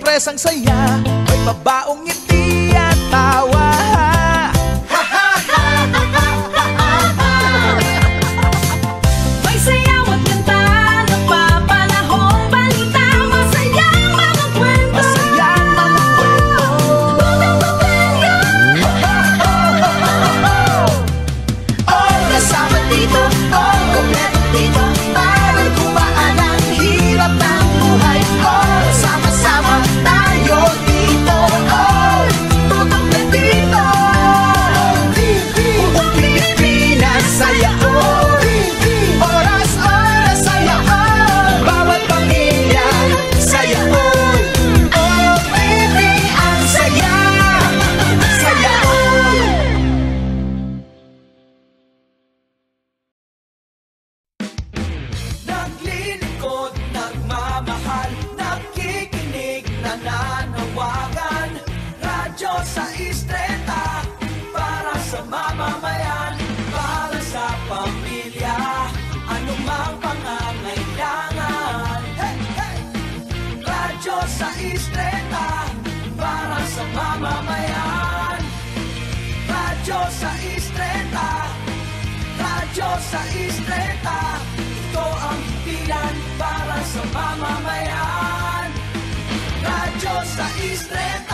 stress ang saya, may pabaong ngiti at tawa. May sayaw at kanta, nagpapanahong balita, masayang mga kwento. Masayang mga kwento. All kasama dito, all kompleto dito, para gumaan ang hirap ng buhay. All sama-sama tayo dito, all tutok na dito. Buong Pilipinas saya all, oras-oras saya all, bawat pamilya saya all. All TV ang saya, saya all. Naglilingkod, nagmamahal, nakikinig, nananawagan. Radyo sa Istreta, para sa mamamayan, para sa pamilya, anumang pangangailangan. Hey, hey! Radyo sa Istreta, para sa mamamayan. Radyo sa Istreta, radyo sa Istreta, ito ang himpilan para sa mamamayan. Radyo sa Istreta.